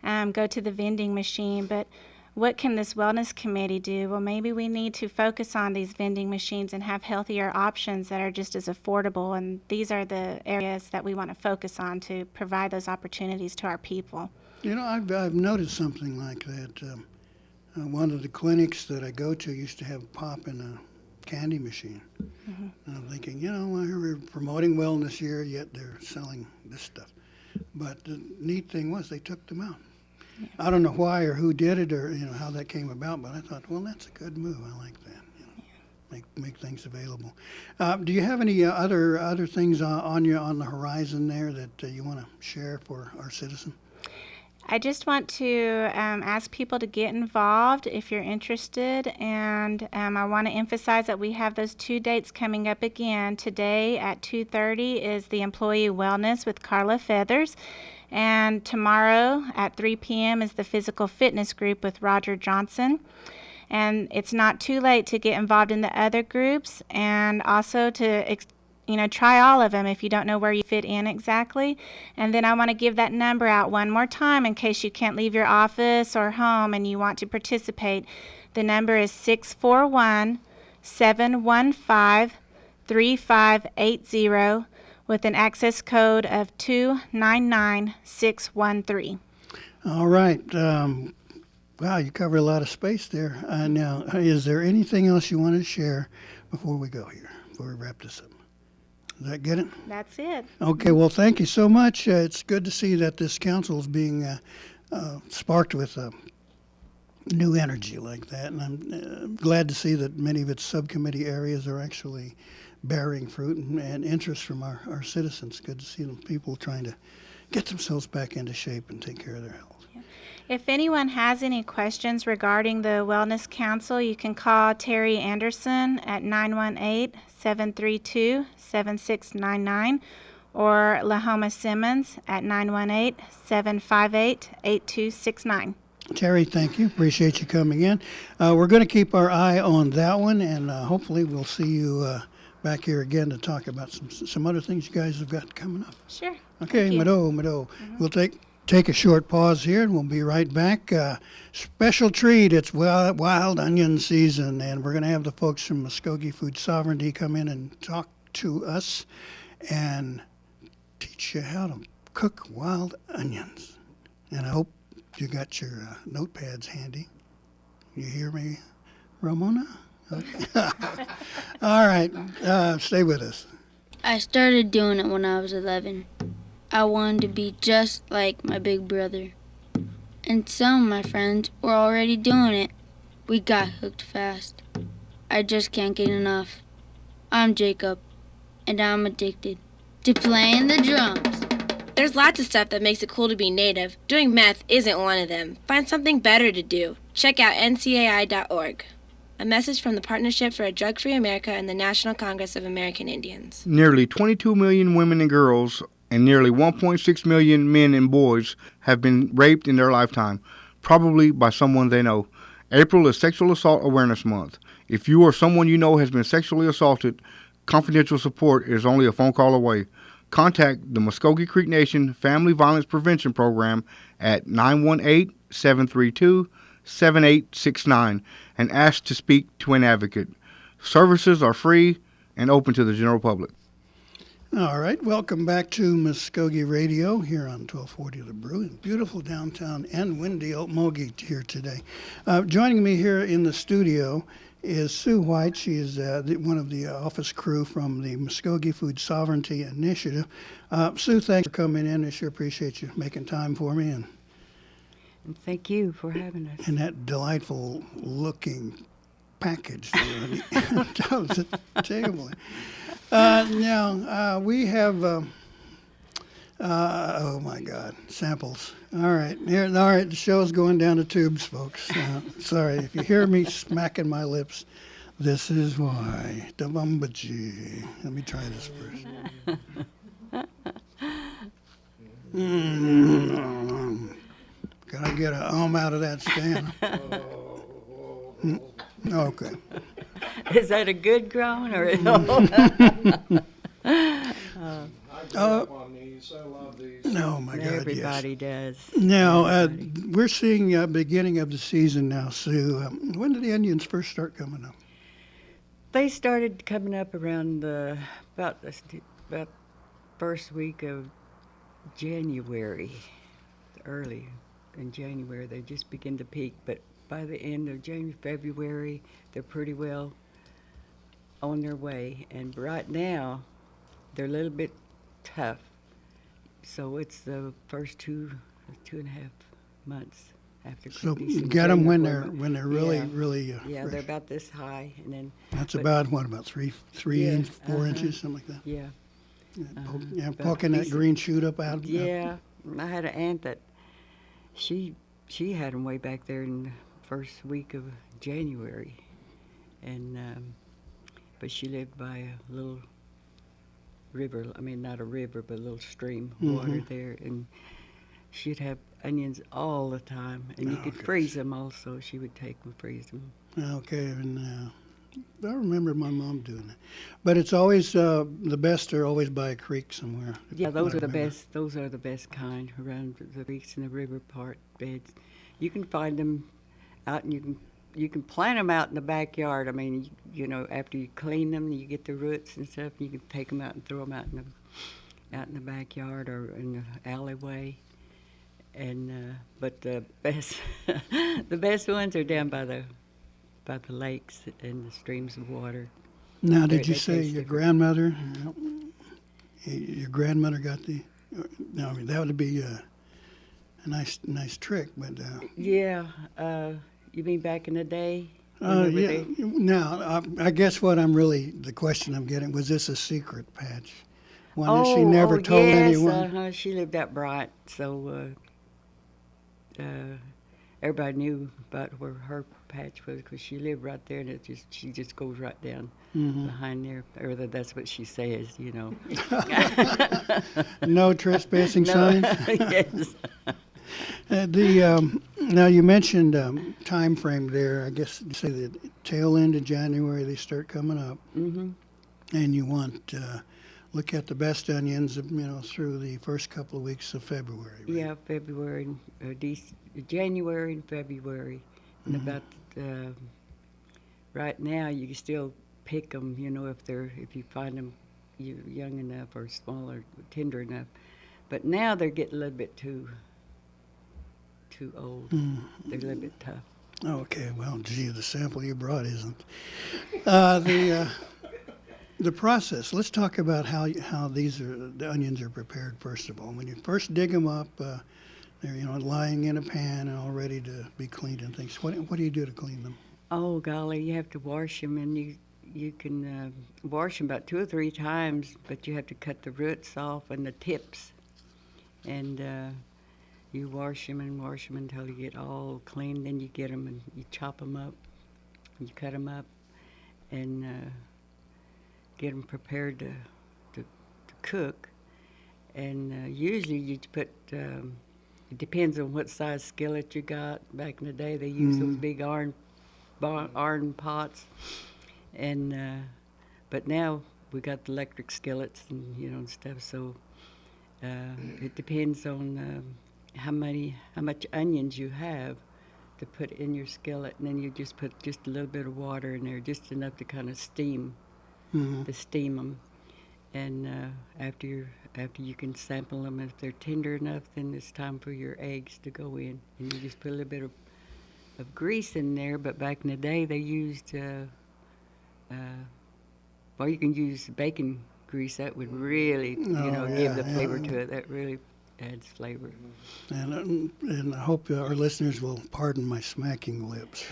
go to the vending machine. But what can this wellness committee do? Well, maybe we need to focus on these vending machines and have healthier options that are just as affordable. And these are the areas that we want to focus on to provide those opportunities to our people. I've noticed something like that. One of the clinics that I go to used to have pop in a candy machine. And I'm thinking, we're promoting wellness here, yet they're selling this stuff. But the neat thing was they took them out. Yeah. I don't know why or who did it or how that came about, but I thought, well, that's a good move. I like that. Make things available. Do you have any other things on the horizon there that you want to share for our citizen? I just want to ask people to get involved if you're interested, and I want to emphasize that we have those 2 dates coming up again. Today at 2:30 is the Employee Wellness with Carla Feathers, and tomorrow at 3 p.m. is the Physical Fitness Group with Roger Johnson. And it's not too late to get involved in the other groups and also to try all of them if you don't know where you fit in exactly. And then I want to give that number out one more time in case you can't leave your office or home and you want to participate. The number is 641-715-3580 with an access code of 299613. All right. Wow, you covered a lot of space there. Now, is there anything else you want to share before we go here, before we wrap this up? Did I get it? That's it. Okay, well, thank you so much. It's good to see that this council is being sparked with new energy like that, and I'm glad to see that many of its subcommittee areas are actually bearing fruit and interest from our citizens. Good to see them people trying to get themselves back into shape and take care of their health. Yeah. If anyone has any questions regarding the Wellness Council, you can call Terry Anderson at 918-732-7699 or Lahoma Simmons at 918-758-8269. Terry, thank you. Appreciate you coming in. We're going to keep our eye on that one, and hopefully we'll see you back here again to talk about some other things you guys have got coming up. Sure. Okay, Mado. We'll take a short pause here, and we'll be right back. Special treat, it's wild onion season, and we're going to have the folks from Mvskoke Food Sovereignty come in and talk to us and teach you how to cook wild onions. And I hope you got your notepads handy. You hear me, Ramona? Okay. All right, stay with us. I started doing it when I was 11. I wanted to be just like my big brother. And some of my friends were already doing it. We got hooked fast. I just can't get enough. I'm Jacob, and I'm addicted to playing the drums. There's lots of stuff that makes it cool to be native. Doing meth isn't one of them. Find something better to do. Check out ncai.org. A message from the Partnership for a Drug-Free America and the National Congress of American Indians. Nearly 22 million women and girls and nearly 1.6 million men and boys have been raped in their lifetime, probably by someone they know. April is Sexual Assault Awareness Month. If you or someone you know has been sexually assaulted, confidential support is only a phone call away. Contact the Mvskoke Creek Nation Family Violence Prevention Program at 918-732-7869 and ask to speak to an advocate. Services are free and open to the general public. All right, welcome back to Mvskoke Radio here on 1240 The Brew in beautiful downtown and windy Okmulgee here today. Joining me here in the studio is Sue White. She is one of the office crew from the Mvskoke Food Sovereignty Initiative. Sue, thanks for coming in. I sure appreciate you making time for me. And thank you for having us. And that delightful looking package there on the table. Now, we have, oh my God, samples. All right, the show's going down the tubes, folks. Sorry, if you hear me smacking my lips, this is why. Dabumbaji. Let me try this first. Gotta get a out of that stand. Okay. Is that a good groan or no, my God, everybody yes. does. Now, we're seeing beginning of the season now, Sue. When did the onions first start coming up? They started coming up around about first week of January. Early in January, they just begin to peak, but by the end of January, February, they're pretty well on their way. And right now, they're a little bit tough. So it's the first two and a half months after So Christmas. you get them when they're really yeah, fresh. they're about this high, and then That's about what, about 3 inch, 4 inches, something like that. Yeah. Poking that green shoot up out. Yeah, I had an aunt that she had them way back there in the first week of January, and but she lived by a little river. I mean, not a river, but a little stream water there, and she'd have onions all the time, and you could freeze them also. She would take them, freeze them. Okay, and I remember my mom doing that. But it's always the best are always by a creek somewhere. Yeah, those are the best. Those are the best kind around the creeks and the river part beds. You can find them out, and you can plant them out in the backyard. I mean, you know, after you clean them, you get the roots and stuff. And you can take them out and throw them out in the backyard or in the alleyway. And but the best the best ones are down by the lakes and the streams of water. Now, did you say your grandmother? Your grandmother got the. No, I mean that would be a nice trick, but. Yeah. You mean back in the day? Whenever Yeah. they- Now, I guess the question I'm getting, was this a secret patch? One that she Oh, never told yes, anyone? She lived out bright, so everybody knew about where her patch was because she lived right there, and she just goes right down behind there. Or that's what she says, you know. No trespassing No, signs? yes. Now you mentioned time frame there. I guess you say the tail end of January they start coming up, and you want look at the best onions, through the first couple of weeks of February. Right? Yeah, February, January and February, and about right now you can still pick them. If you find them young enough or small or tender enough, but now they're getting a little bit too old. They're a little bit tough. Okay, well, gee, the sample you brought isn't. The process. Let's talk about how the onions are prepared. First of all, when you first dig them up, they're lying in a pan and all ready to be cleaned and things. What do you do to clean them? Oh golly, you have to wash them, and you can wash them about 2 or 3 times, but you have to cut the roots off and the tips, and you wash them until you get all clean. Then you get them and you chop them up, you cut them up, and get them prepared to cook. And usually you put, it depends on what size skillet you got. Back in the day they used those big iron pots, and but now we got the electric skillets and stuff. So it depends on how much onions you have to put in your skillet, and then you just put just a little bit of water in there, just enough to kind of steam them. And after you can sample them, if they're tender enough, then it's time for your eggs to go in, and you just put a little bit of grease in there. But back in the day they used you can use bacon grease. That would really give the flavor to it. That really adds flavor. And I hope our listeners will pardon my smacking lips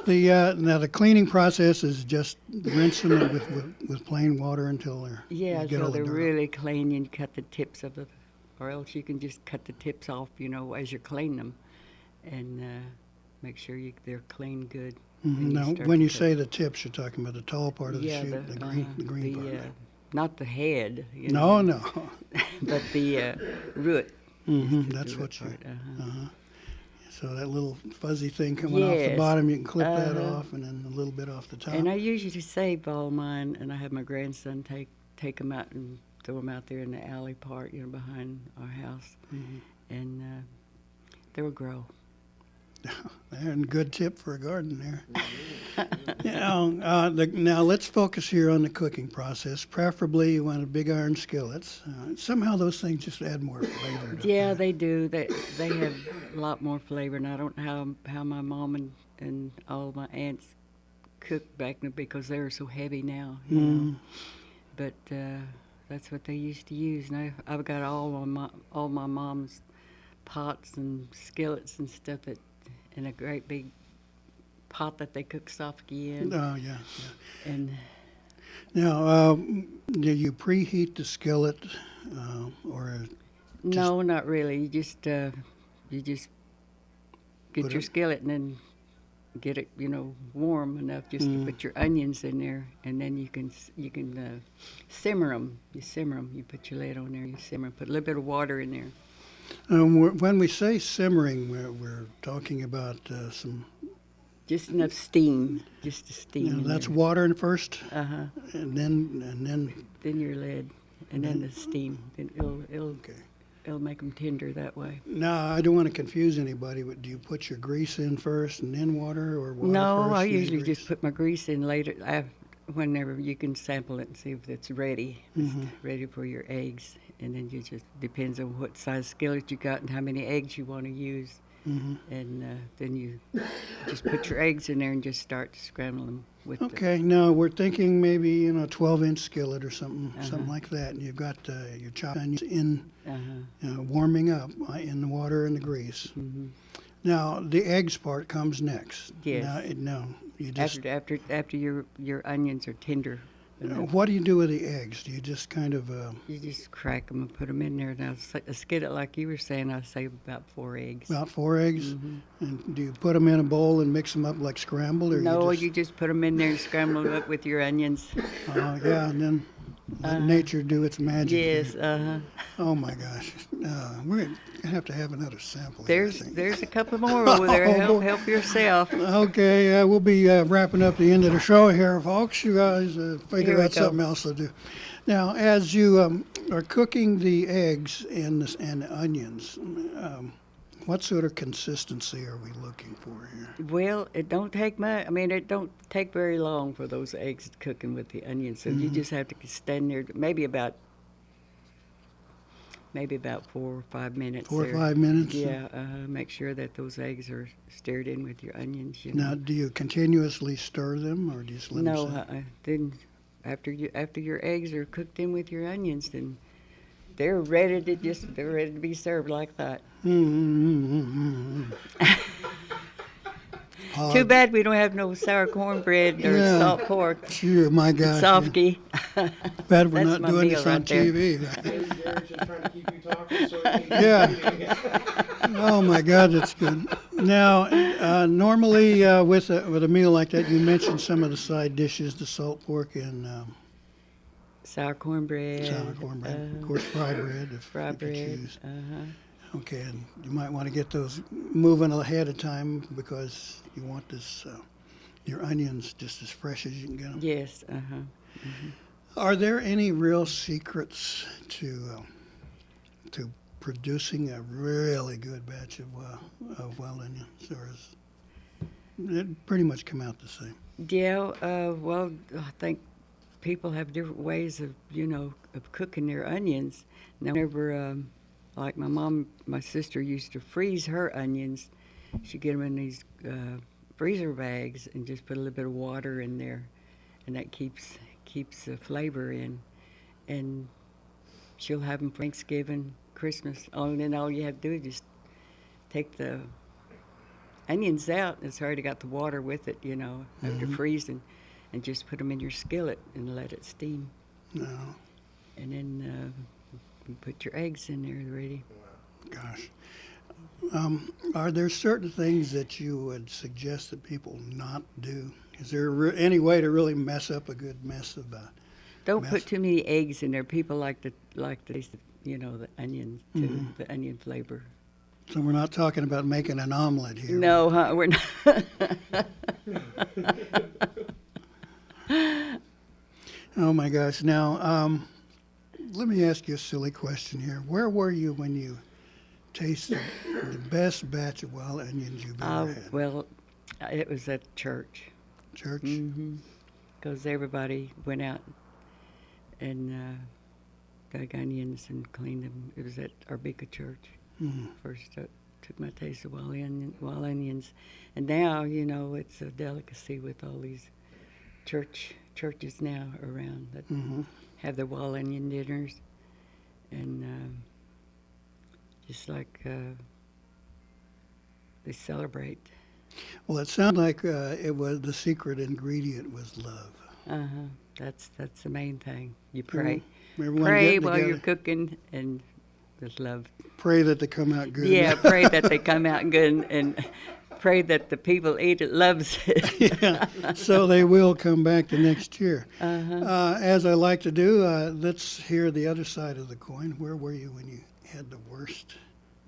here. Now the cleaning process is just rinsing it with plain water until they're until they're really clean. You cut the tips or else you can just cut the tips off, as you clean them, and make sure they're clean good. Now, when you say the tips, you're talking about the tall part of the shoot, the green part. Right? Not the head. No. But the root. That's what you. So that little fuzzy thing coming off the bottom, you can clip that off, and then a little bit off the top. And I usually save all mine, and I have my grandson take them out and throw them out there in the alley part, behind our house, and they will grow. And good tip for a garden there. Now let's focus here on the cooking process. Preferably, you want big iron skillets. Somehow those things just add more flavor. Yeah, they do. They have a lot more flavor, and I don't know how my mom and all my aunts cooked back then because they were so heavy now. But that's what they used to use. And I've got all my mom's pots and skillets and stuff in a great big pot that they cook softy in. Oh, yeah. And now, do you preheat the skillet, or? No, not really. You just get your skillet and then get it, warm enough just to put your onions in there, and then you can simmer them. You simmer them. You put your lid on there. You simmer. Put a little bit of water in there. When we say simmering, we're talking about some. Just enough steam, just to steam. That's water in first. And then. Then your lid, and then the steam. Then it'll make them tender that way. Now, I don't want to confuse anybody, but do you put your grease in first and then water, or water No, first? I usually just put my grease in later. Whenever you can sample it and see if it's ready, ready for your eggs, and then you just depends on what size skillet you got and how many eggs you want to use. and then you just put your eggs in there and just start to scramble them with. Okay, now we're thinking maybe 12-inch skillet or something like that, and you've got your chopped onions in warming up in the water and the grease. Now the eggs part comes next. Yes. No, you just After your onions are tender. What do you do with the eggs? Do you just kind of You just crack them and put them in there. Now, a skillet, like you were saying, I say about 4 eggs. about 4 eggs? And do you put them in a bowl and mix them up like scrambled, or No, you you just put them in there and scramble them up with your onions. Oh yeah, and then let nature do its magic. Yes, Oh my gosh, we're gonna have to have another sample. here, I think. There's a couple more over there. Help yourself. Okay, we'll be wrapping up the end of the show here, folks. You guys figure we out go. something else to do. Now, as you are cooking the eggs and the onions, what sort of consistency are we looking for here? Well, it don't take much. I mean, it don't take very long for those eggs cooking with the onions. So you just have to stand there, maybe about 4 or 5 minutes. 4 or there. 5 minutes? Yeah. Make sure that those eggs are stirred in with your onions. Now, do you continuously stir them, or do you just let No, them sit? then after your eggs are cooked in with your onions, then they're ready to be served like that. Too bad we don't have no sour cornbread or Yeah. salt pork. Sure, my gosh. Softy. Bad we're That's not my doing meal this on right there. TV. Yeah. Oh my God, that's good. Now, normally with a meal like that, you mentioned some of the side dishes, the salt pork and Sour cornbread. of course, fried bread if Fried you bread. choose. Okay, and you might want to get those moving ahead of time because you want your onions just as fresh as you can get them. Yes. Are there any real secrets to producing a really good batch of wild onions, or is it pretty much come out the same? Yeah. Well, I think people have different ways of cooking their onions. Now, whenever like my sister used to freeze her onions. She'd get them in these freezer bags and just put a little bit of water in there, and that keeps the flavor in. And she'll have them for Thanksgiving, Christmas. And then all you have to do is just take the onions out. It's already got the water with it, after freezing, and just put them in your skillet and let it steam. No. And then you put your eggs in there ready. Gosh. Are there certain things that you would suggest that people not do? Is there any way to really mess up a good mess of Don't mess? put too many eggs in there. People like the taste, the onions too, the onion flavor. So we're not talking about making an omelet here. No, we're not. Oh my gosh. Now, let me ask you a silly question here. Where were you when you tasted the best batch of wild onions you've ever had? Well, it was at church. Church? Because everybody went out and dug onions and cleaned them. It was at Arbika Church. First took my taste of wild onions. And now, it's a delicacy with all these churches now around that have their wild onion dinners. And just like they celebrate. Well, it sounded like it was the secret ingredient was love. That's the main thing. You pray. Everyone Pray getting while you're together. cooking and with love. Pray that they come out good. Yeah, pray that they come out good and pray that the people eat it loves it. Yeah, so they will come back the next year. As I like to do, let's hear the other side of the coin. Where were you when you had the worst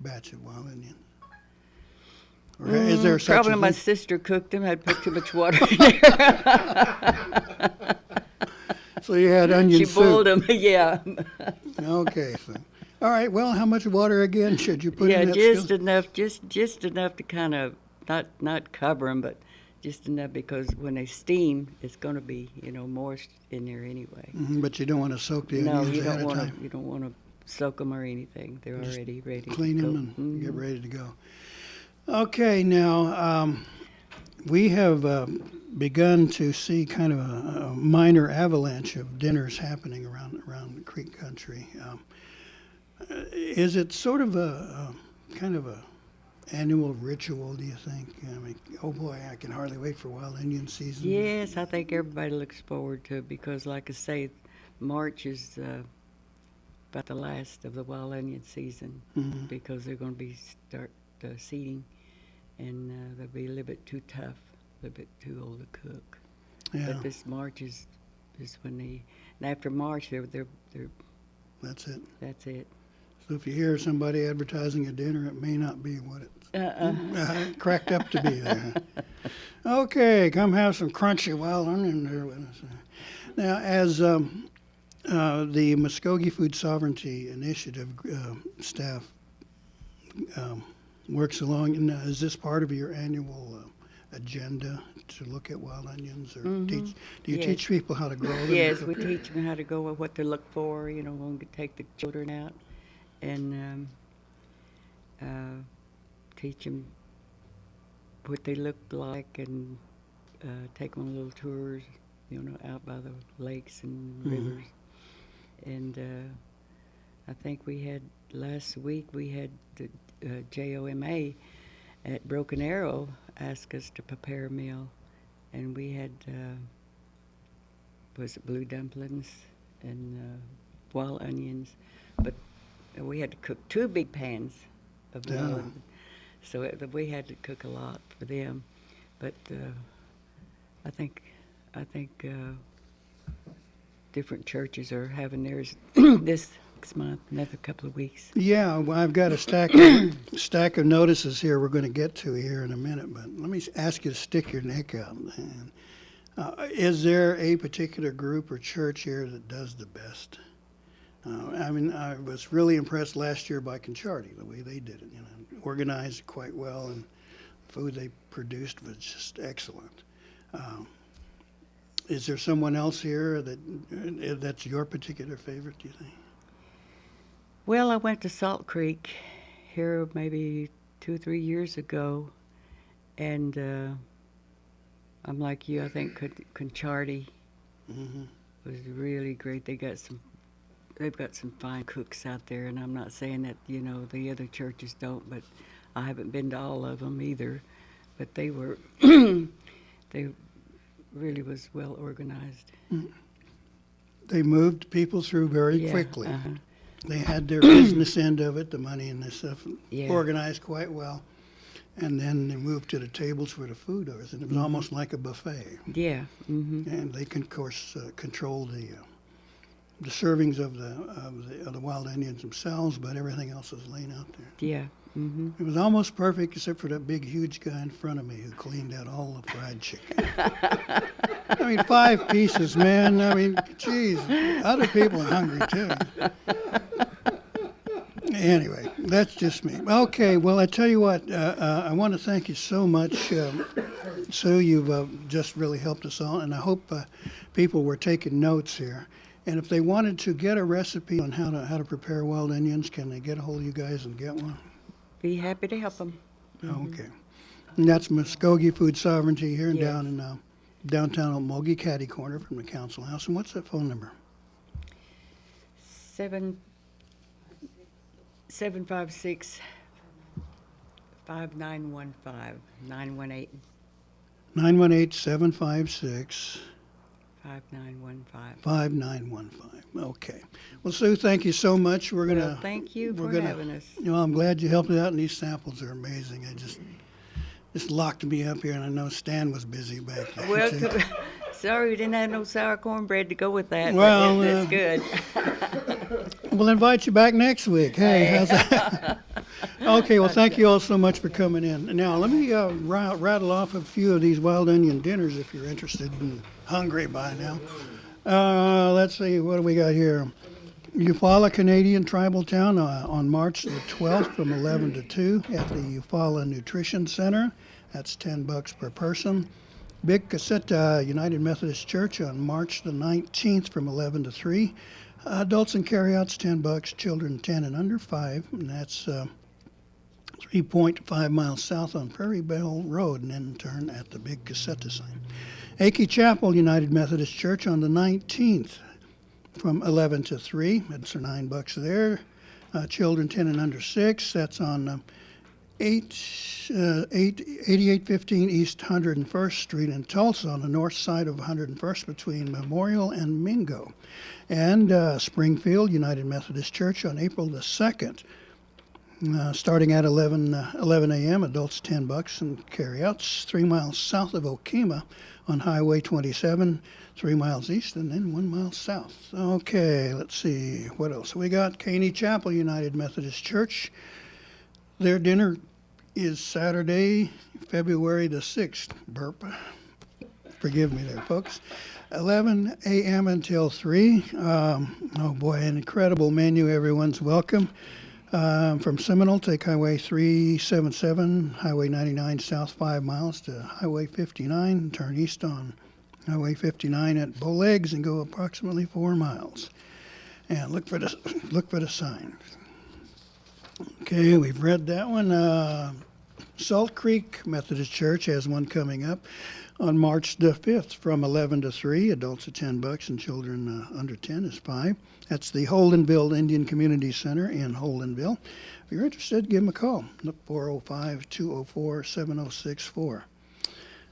batch of wild onions? Or is there such Probably a my thing? sister cooked them. I'd put too much water in there. So you had onion She soup. boiled them, yeah. Okay, so all right. Well, how much water again should you put Yeah, in that just skillet? enough, just enough to kind of not cover them, but just enough because when they steam, it's going to be moist in there anyway. But you don't want to soak the No, onions you ahead don't of want time. to. You don't want to soak them or anything. They're Just already ready. Clean to them go. and get ready to go. Okay, now we have begun to see kind of a minor avalanche of dinners happening around the Creek Country. Is it sort of a kind of a annual ritual, do you think? I mean, oh boy, I can hardly wait for wild onion season. Yes, I think everybody looks forward to it because, like I say, March is about the last of the wild onion season because they're going to be start seeding, and they'll be a little bit too tough, a little bit too old to cook. Yeah. But this March is when and after March they're That's it. that's it. So if you hear somebody advertising a dinner, it may not be what it's cracked up to be there. Okay, come have some crunchy wild onion there with us. Now, as the Mvskoke Food Sovereignty Initiative staff works along, and is this part of your annual agenda to look at wild onions, or do you Yes. teach people how to grow them? Yes, we teach them how to go and what to look for. You know, when we take the children out and teach them what they look like, and take them on little tours, you know, out by the lakes and rivers. And I think last week we had the JOMA at Broken Arrow ask us to prepare a meal, and we had was it blue dumplings and wild onions, but we had to cook 2 big pans of wild onions. So we had to cook a lot for them. But I think different churches are having theirs this next month, another couple of weeks. Yeah, well, I've got a stack of notices here we're going to get to here in a minute, but let me ask you to stick your neck out. And, is there a particular group or church here that does the best? I mean, I was really impressed last year by Conchardi, the way they did it. You know, organized quite well, and the food they produced was just excellent. Is there someone else here that's your particular favorite, do you think? Well, I went to Salt Creek here maybe 2 or 3 years ago, and I'm like you. I think Conchardi was really great. They've got some fine cooks out there, and I'm not saying that the other churches don't, but I haven't been to all of them either. But they were they really was well organized. They moved people through very quickly. They had their business end of it, the money and this stuff, organized quite well. And then they moved to the tables where the food was, and it was almost like a buffet. Yeah. And they can, of course, control the servings of the wild onions themselves, but everything else was laying out there. Yeah. It was almost perfect, except for that big, huge guy in front of me who cleaned out all the fried chicken. I mean, 5 pieces, man. I mean, geez, other people are hungry too. Anyway, that's just me. Okay, well, I tell you what, I want to thank you so much. Sue, you've just really helped us all, and I hope people were taking notes here. And if they wanted to get a recipe on how to prepare wild onions, can they get a hold of you guys and get one? Be happy to help them. Okay. And that's Mvskoke Food Sovereignty here down in downtown Omogi, catty corner from the council house. And what's that phone number? 756 5915 918 918-756 5915. 5915. Okay. Well, Sue, thank you so much. We're gonna. Well, thank you for having us. I'm glad you helped out, and these samples are amazing. I just locked me up here, and I know Stan was busy back there. Well, too. sorry we didn't have no sour cornbread to go with that. Well, but that's good. We'll invite you back next week. Hey, how's that? Okay, well, thank you all so much for coming in. Now, let me rattle off a few of these wild onion dinners if you're interested and hungry by now. Let's see, what do we got here? Eufaula Canadian Tribal Town on March the 12th from 11 to 2 at the Eufaula Nutrition Center. That's $10 per person. Big Caseta United Methodist Church on March the 19th from 11 to 3. Adults and carryouts $10, children 10 and under 5, and that's 3.5 miles south on Prairie Bell Road, and then turn at the big Cassetta sign. Aki Chapel United Methodist Church on the 19th from 11 to 3. It's $9 there. Children 10 and under 6. That's on 8815 East 101st Street in Tulsa on the north side of 101st between Memorial and Mingo. And Springfield United Methodist Church on April the 2nd. Starting at 11 a.m., adults $10 and carryouts 3 miles south of Okemah on Highway 27, 3 miles east and then 1 mile south. Okay, let's see what else we got. Caney Chapel United Methodist Church. Their dinner is Saturday, February the 6th. Burp. Forgive me there, folks. 11 a.m. until 3. Oh boy, an incredible menu. Everyone's welcome. From Seminole, take Highway 377, Highway 99 south 5 miles to Highway 59, turn east on Highway 59 at Bowlegs and go approximately 4 miles. And look for the sign. Okay, we've read that one. Salt Creek Methodist Church has one coming up on March the 5th from 11 to 3. Adults are $10 and children under 10 is 5. That's the Holdenville Indian Community Center in Holdenville. If you're interested, give them a call. Look 405-204-7064.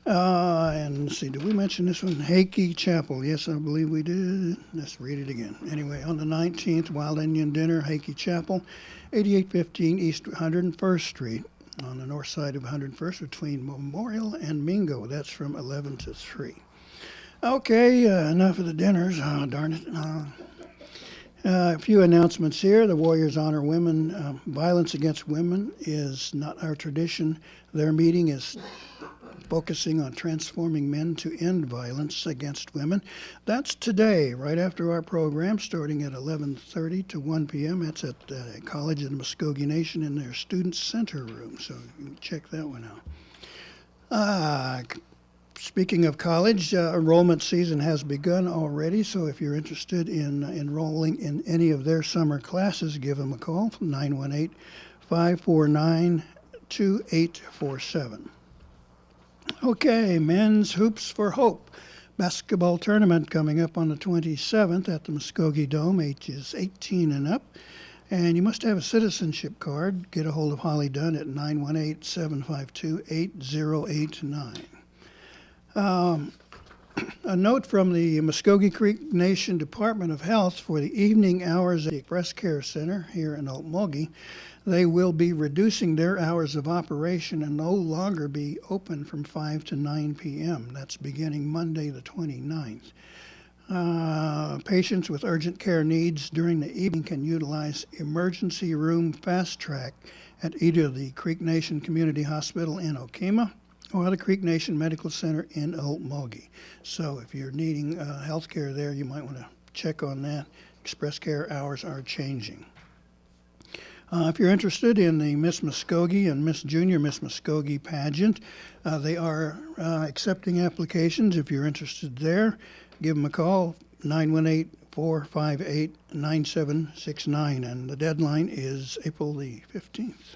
And let's see, did we mention this one? Aki Chapel. Yes, I believe we did. Let's read it again. Anyway, on the 19th, Wild Indian Dinner, Aki Chapel, 8815 East 101st Street on the north side of 101st between Memorial and Mingo. That's from 11 to 3. Okay, enough of the dinners. Oh, darn it. A few announcements here. The Warriors Honor Women. Violence against women is not our tradition. Their meeting is focusing on transforming men to end violence against women. That's today, right after our program, starting at 11:30 to 1 p.m. That's at the College of the Mvskoke Nation in their Student Center room, so you can check that one out. Speaking of college, enrollment season has begun already, so if you're interested in enrolling in any of their summer classes, give them a call from 918-549-2847. Okay, Men's Hoops for Hope basketball tournament coming up on the 27th at the Mvskoke Dome, ages 18 and up. And you must have a citizenship card. Get a hold of Holly Dunn at 918-752-8089. A note from the Mvskoke Creek Nation Department of Health for the evening hours at the Breast Care Center here in Okmulgee. They will be reducing their hours of operation and no longer be open from 5 to 9 p.m. That's beginning Monday the 29th. Patients with urgent care needs during the evening can utilize emergency room fast track at either the Creek Nation Community Hospital in Okemah or the Creek Nation Medical Center in Okmulgee. So if you're needing health care there, you might want to check on that. Express care hours are changing. If you're interested in the Miss Mvskoke and Miss Junior Miss Mvskoke pageant, they are accepting applications. If you're interested there, give them a call, 918-458-9769, and the deadline is April the 15th.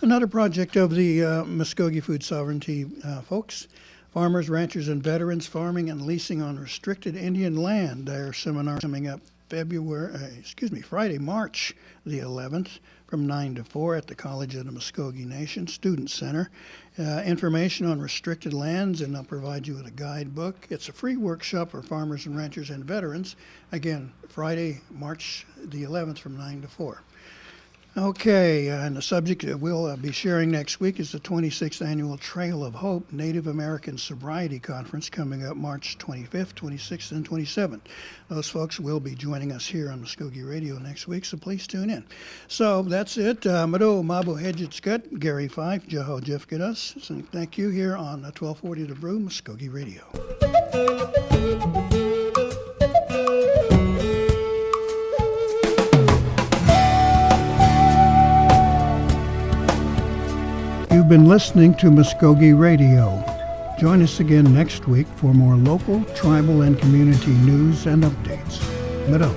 Another project of the Mvskoke Food Sovereignty folks, Farmers, Ranchers, and Veterans Farming and Leasing on Restricted Indian Land. Their seminar coming up Friday, March the 11th from 9 to 4 at the College of the Mvskoke Nation Student Center. Information on restricted lands, and they'll provide you with a guidebook. It's a free workshop for farmers and ranchers and veterans. Again, Friday, March the 11th from 9 to 4. Okay, and the subject that we'll be sharing next week is the 26th Annual Trail of Hope Native American Sobriety Conference coming up March 25th, 26th, and 27th. Those folks will be joining us here on Mvskoke Radio next week, so please tune in. So that's it. Mado Mabu Hedjitskut, Gary Fife, Jaho Jifkadas. So thank you here on 1240 The Brew, Mvskoke Radio. You've been listening to Mvskoke Radio. Join us again next week for more local, tribal, and community news and updates. Mado.